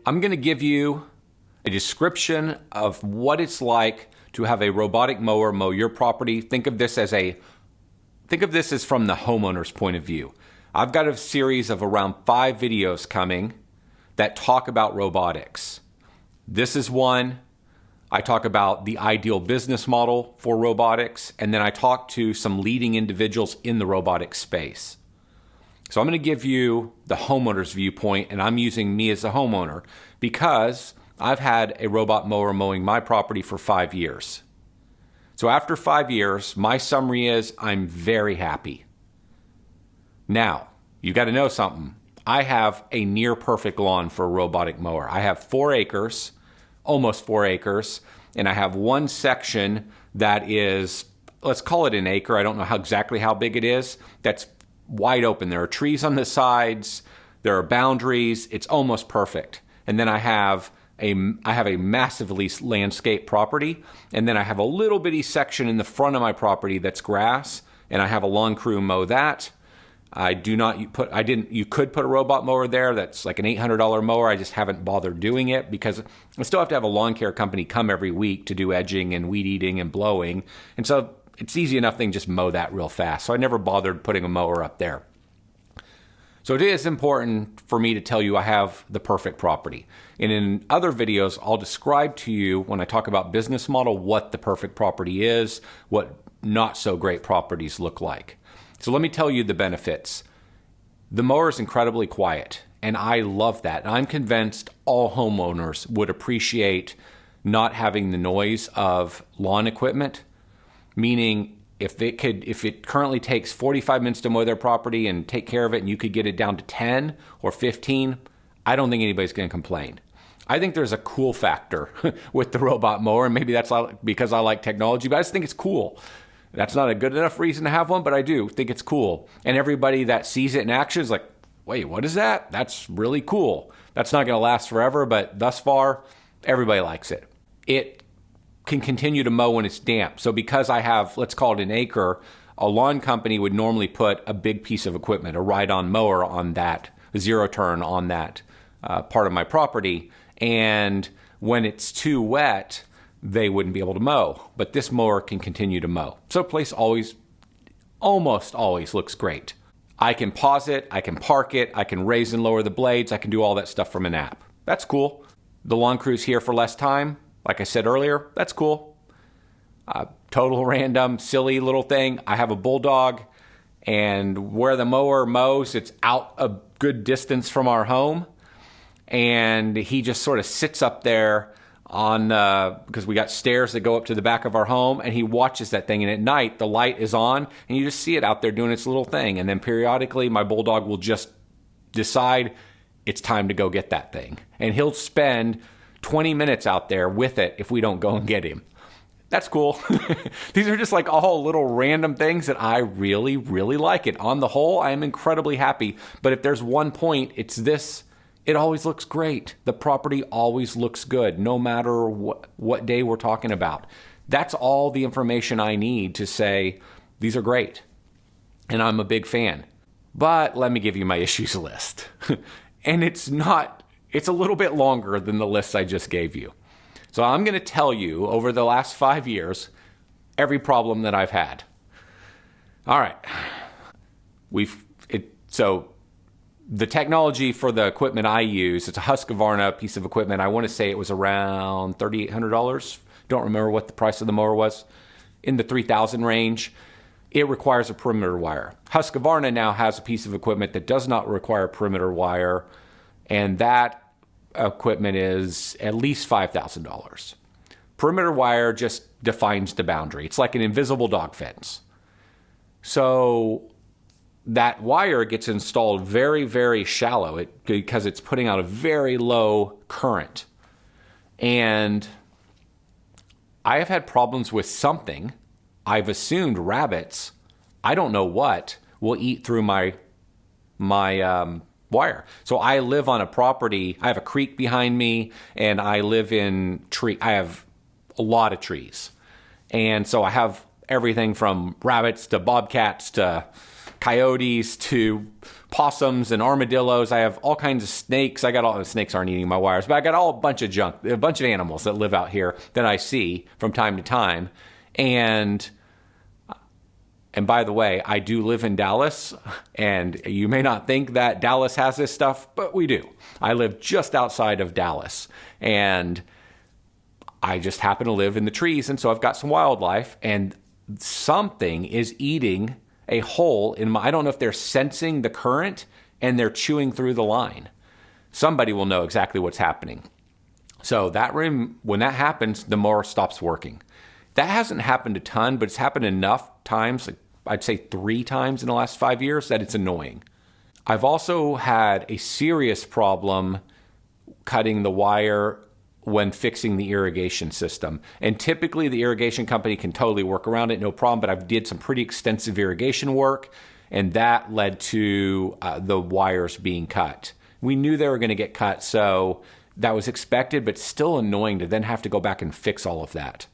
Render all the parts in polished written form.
I'm going to give you a description of what it's like to have a robotic mower mow your property. Think of this as from the homeowner's point of view. I've got a series of around 5 videos coming that talk about robotics. This is one. I talk about the ideal business model for robotics, and then I talk to some leading individuals in the robotics space. So I'm going to give you the homeowner's viewpoint, and I'm using me as a homeowner because I've had a robot mower mowing my property for 5 years. So after 5 years, my summary is I'm very happy. Now, you got to know something. I have a near perfect lawn for a robotic mower. I have 4 acres, almost 4 acres, and I have one section that is, let's call it an acre. I don't know exactly how big it is. That's wide open. There are trees on the sides. There are boundaries. It's almost perfect. And then I have a massively landscaped property, and then I have a little bitty section in the front of my property that's grass, and I have a lawn crew mow that. You could put a robot mower there. That's like an $800 mower. I just haven't bothered doing it because I still have to have a lawn care company come every week to do edging and weed eating and blowing. And so it's easy enough thing just mow that real fast. So I never bothered putting a mower up there. So it is important for me to tell you I have the perfect property. And in other videos, I'll describe to you when I talk about business model, what the perfect property is, what not so great properties look like. So let me tell you the benefits. The mower is incredibly quiet, and I love that. I'm convinced all homeowners would appreciate not having the noise of lawn equipment, meaning if it currently takes 45 minutes to mow their property and take care of it, and you could get it down to 10 or 15, I don't think anybody's going to complain. I think there's a cool factor with the robot mower, and maybe that's because I like technology, but I just think it's cool. That's not a good enough reason to have one, but I do think it's cool. And everybody that sees it in action is like, wait, what is that? That's really cool. That's not going to last forever, but thus far, everybody likes it. It can continue to mow when it's damp. So because I have, let's call it an acre, a lawn company would normally put a big piece of equipment, a ride-on mower on that, a zero turn on that part of my property. And when it's too wet, they wouldn't be able to mow, but this mower can continue to mow. So the place almost always looks great. I can pause it, I can park it, I can raise and lower the blades, I can do all that stuff from an app. That's cool. The lawn crew's here for less time. Like I said earlier, that's cool. Total random, silly little thing. I have a bulldog, and where the mower mows, it's out a good distance from our home, and he just sort of sits up there because we got stairs that go up to the back of our home, and he watches that thing, and at night the light is on and you just see it out there doing its little thing, and then periodically my bulldog will just decide it's time to go get that thing, and he'll spend 20 minutes out there with it if we don't go and get him. That's cool. These are just like all little random things that I really, really like it. On the whole, I am incredibly happy, but if there's one point, it's this. It always looks great. The property always looks good, no matter what day we're talking about. That's all the information I need to say, these are great. And I'm a big fan. But let me give you my issues list. And it's a little bit longer than the list I just gave you. So I'm going to tell you, over the last 5 years, every problem that I've had. All right. So the technology for the equipment I use, it's a Husqvarna piece of equipment. I want to say it was around $3,800. Don't remember what the price of the mower was. In the $3,000 range. It requires a perimeter wire. Husqvarna now has a piece of equipment that does not require perimeter wire, and that equipment is at least $5,000. Perimeter wire just defines the boundary. It's like an invisible dog fence. So that wire gets installed very, very shallow because it's putting out a very low current. And I have had problems with something. I've assumed rabbits, I don't know what, will eat through my wire. So I live on a property, I have a creek behind me, and I live in I have a lot of trees. And so I have everything from rabbits to bobcats to coyotes to possums and armadillos. I have all kinds of snakes. I got all the snakes aren't eating my wires, but I got a bunch of junk, a bunch of animals that live out here that I see from time to time. And by the way, I do live in Dallas, and you may not think that Dallas has this stuff, but we do. I live just outside of Dallas, and I just happen to live in the trees, and so I've got some wildlife, and something is eating a hole in my, I don't know if they're sensing the current and they're chewing through the line. Somebody will know exactly what's happening. So that room, when that happens, the mower stops working. That hasn't happened a ton, but it's happened enough times, like I'd say 3 times in the last 5 years, that it's annoying. I've also had a serious problem cutting the wire when fixing the irrigation system. And typically the irrigation company can totally work around it, no problem, but I've did some pretty extensive irrigation work, and that led to the wires being cut. We knew they were going to get cut, so that was expected, but still annoying to then have to go back and fix all of that.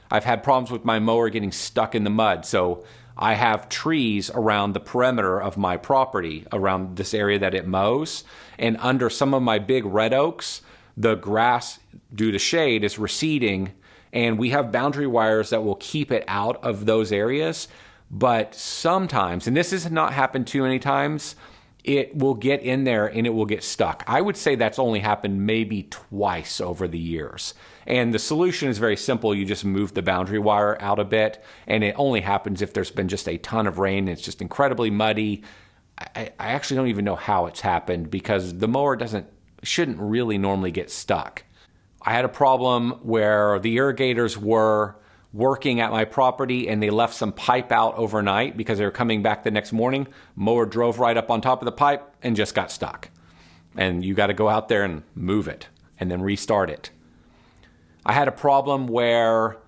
I've had problems with my mower getting stuck in the mud, so I have trees around the perimeter of my property, around this area that it mows, and under some of my big red oaks, the grass, due to shade, is receding, and we have boundary wires that will keep it out of those areas. But sometimes, and this has not happened too many times, it will get in there and it will get stuck. I would say that's only happened maybe twice over the years. And the solution is very simple. You just move the boundary wire out a bit, and it only happens if there's been just a ton of rain. It's just incredibly muddy. I actually don't even know how it's happened, because the mower shouldn't really normally get stuck. I had a problem where the irrigators were working at my property and they left some pipe out overnight because they were coming back the next morning. Mower drove right up on top of the pipe and just got stuck. And you got to go out there and move it and then restart it. I had a problem where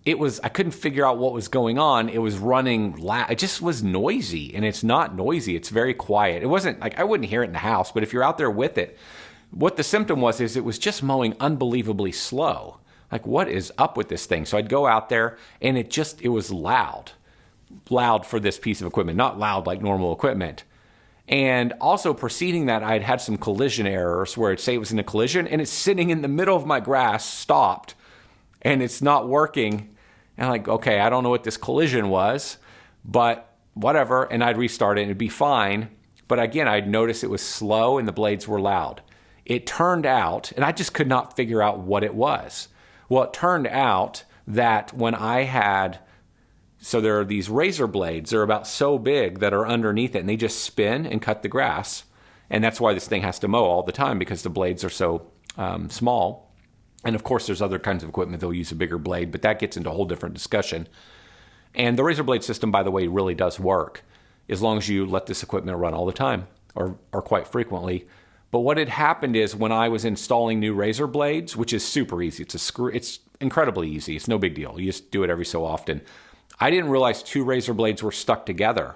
I couldn't figure out what was going on. It was running it just was noisy, and it's not noisy. It's very quiet. It wasn't like I wouldn't hear it in the house, but if you're out there with it, what the symptom was is it was just mowing unbelievably slow. Like, what is up with this thing? So I'd go out there, and it was loud for this piece of equipment, not loud like normal equipment. And also preceding that, I'd had some collision errors where it'd say it was in a collision, and it's sitting in the middle of my grass, stopped, and it's not working. And I'm like, okay, I don't know what this collision was, but whatever. And I'd restart it, and it'd be fine. But again, I'd notice it was slow and the blades were loud. It turned out, and I just could not figure out what it was. Well, it turned out that when so there are these razor blades, they're about so big that are underneath it, and they just spin and cut the grass. And that's why this thing has to mow all the time, because the blades are so small. And of course, there's other kinds of equipment that'll use a bigger blade, but that gets into a whole different discussion. And the razor blade system, by the way, really does work as long as you let this equipment run all the time or quite frequently. But what had happened is when I was installing new razor blades, which is super easy, it's incredibly easy. It's no big deal. You just do it every so often. I didn't realize 2 razor blades were stuck together.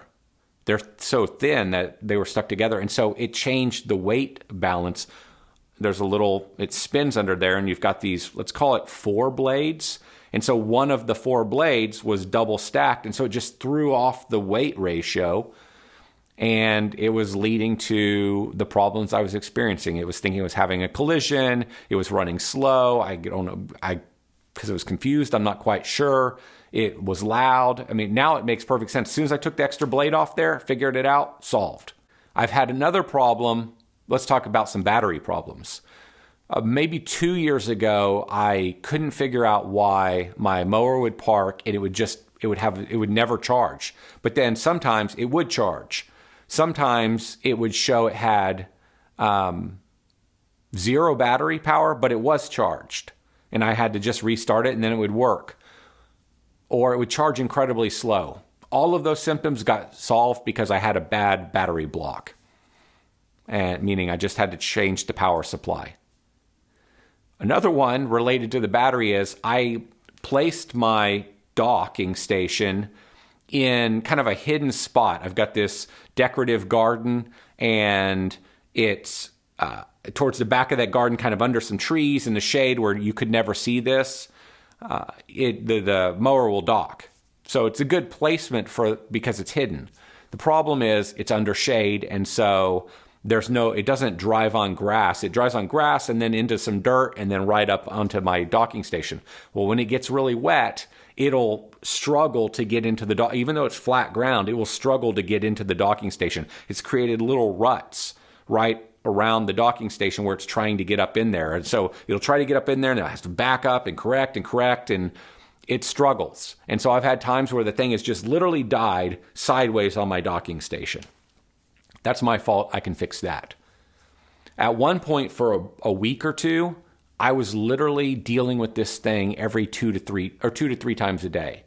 They're so thin that they were stuck together. And so it changed the weight balance. It spins under there, and you've got these, let's call it 4 blades. And so one of the 4 blades was double stacked. And so it just threw off the weight ratio. And it was leading to the problems I was experiencing. It was thinking it was having a collision. It was running slow. I don't know. Because it was confused. I'm not quite sure. It was loud. I mean, now it makes perfect sense. As soon as I took the extra blade off there, figured it out, solved. I've had another problem. Let's talk about some battery problems. Maybe 2 years ago, I couldn't figure out why my mower would park and it would never charge. But then sometimes it would charge. Sometimes it would show it had 0 battery power, but it was charged. And I had to just restart it and then it would work. Or it would charge incredibly slow. All of those symptoms got solved because I had a bad battery block. And meaning I just had to change the power supply. Another one related to the battery is I placed my docking station in kind of a hidden spot. I've got this decorative garden, and it's towards the back of that garden, kind of under some trees in the shade where you could never see this. The mower will dock. So it's a good placement because it's hidden. The problem is it's under shade, and so it doesn't drive on grass. It drives on grass and then into some dirt and then right up onto my docking station. Well, when it gets really wet, it'll struggle to get into the even though it's flat ground, it will struggle to get into the docking station. It's created little ruts right around the docking station where it's trying to get up in there. And so it'll try to get up in there and it has to back up and correct, and it struggles. And so I've had times where the thing has just literally died sideways on my docking station. That's my fault. I can fix that. At one point for a week or two, I was literally dealing with this thing every 2 to 3 times a day.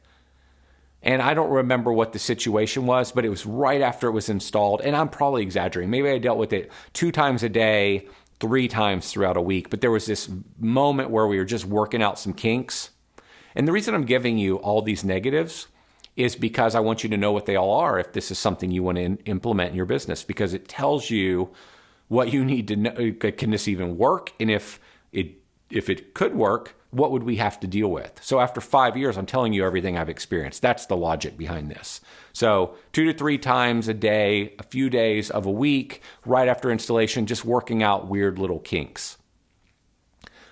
And I don't remember what the situation was, but it was right after it was installed. And I'm probably exaggerating. Maybe I dealt with it 2 times a day, 3 times throughout a week. But there was this moment where we were just working out some kinks. And the reason I'm giving you all these negatives is because I want you to know what they all are if this is something you want to implement in your business, because it tells you what you need to know. Can this even work? And if it could work, what would we have to deal with? So after 5 years, I'm telling you everything I've experienced. That's the logic behind this. So 2 to 3 times a day, a few days of a week, right after installation, just working out weird little kinks.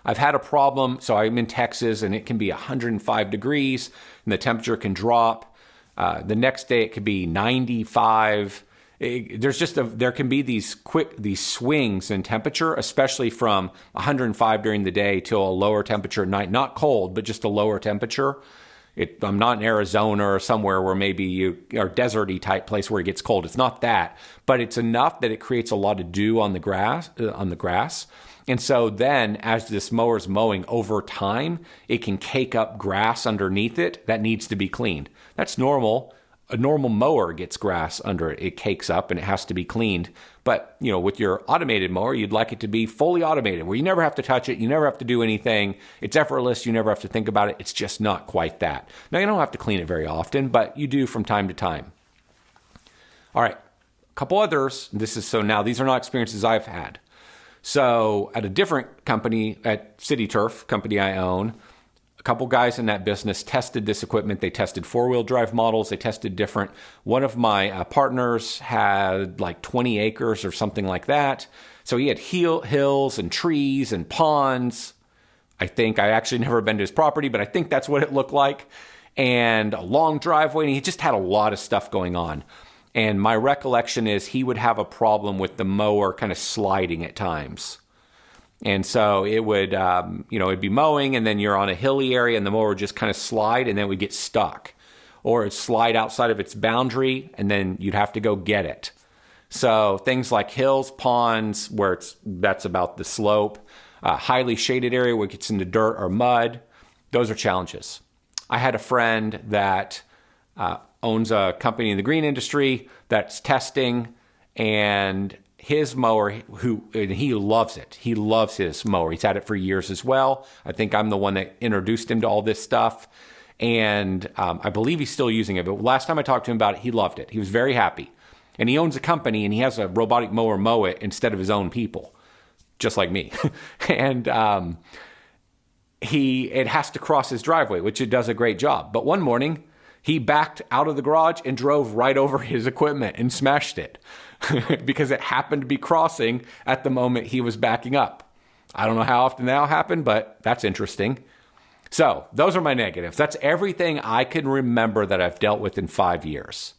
I've had a problem. So I'm in Texas and it can be 105 degrees and the temperature can drop. The next day it could be 95. There can be these swings in temperature, especially from 105 during the day till a lower temperature at night. Not cold, but just a lower temperature. I'm not in Arizona or somewhere where maybe you are deserty type place where it gets cold. It's not that, but it's enough that it creates a lot of dew on the grass. And so then as this mower's mowing over time, it can cake up grass underneath it that needs to be cleaned. That's normal. A normal mower gets grass under it. It cakes up and it has to be cleaned. But, with your automated mower, you'd like it to be fully automated where you never have to touch it. You never have to do anything. It's effortless. You never have to think about it. It's just not quite that. Now, you don't have to clean it very often, but you do from time to time. All right. A couple others. Now these are not experiences I've had. So at a different company, at City Turf, company I own, a couple guys in that business tested this equipment. They tested 4-wheel drive models. They tested different. One of my partners had like 20 acres or something like that. So he had hills and trees and ponds. I actually never been to his property, but I think that's what it looked like. And a long driveway. And he just had a lot of stuff going on. And my recollection is he would have a problem with the mower kind of sliding at times. And so it would, it'd be mowing and then you're on a hilly area and the mower would just kind of slide and then it would get stuck. Or it'd slide outside of its boundary and then you'd have to go get it. So things like hills, ponds, that's about the slope, highly shaded area where it gets into dirt or mud, those are challenges. I had a friend that owns a company in the green industry that's testing, and his mower, and he loves it. He loves his mower. He's had it for years as well. I think I'm the one that introduced him to all this stuff. And I believe he's still using it. But last time I talked to him about it, he loved it. He was very happy. And he owns a company and he has a robotic mower mow it instead of his own people, just like me. And it has to cross his driveway, which it does a great job. But one morning, he backed out of the garage and drove right over his equipment and smashed it because it happened to be crossing at the moment he was backing up. I don't know how often that'll happen, but that's interesting. So those are my negatives. That's everything I can remember that I've dealt with in 5 years.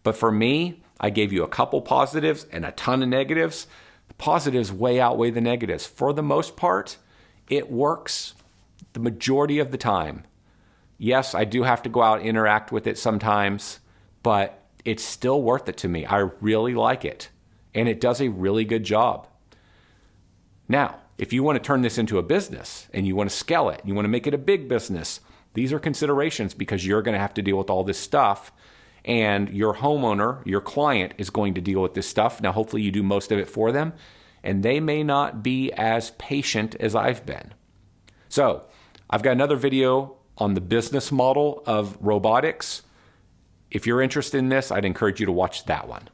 But for me, I gave you a couple positives and a ton of negatives. The positives way outweigh the negatives. For the most part, it works the majority of the time. Yes, I do have to go out and interact with it sometimes, but it's still worth it to me. I really like it, and it does a really good job. Now, if you want to turn this into a business and you want to scale it, you want to make it a big business, these are considerations because you're going to have to deal with all this stuff, and your homeowner, your client, is going to deal with this stuff. Now, hopefully you do most of it for them, and they may not be as patient as I've been. So, I've got another video on the business model of robotics. If you're interested in this, I'd encourage you to watch that one.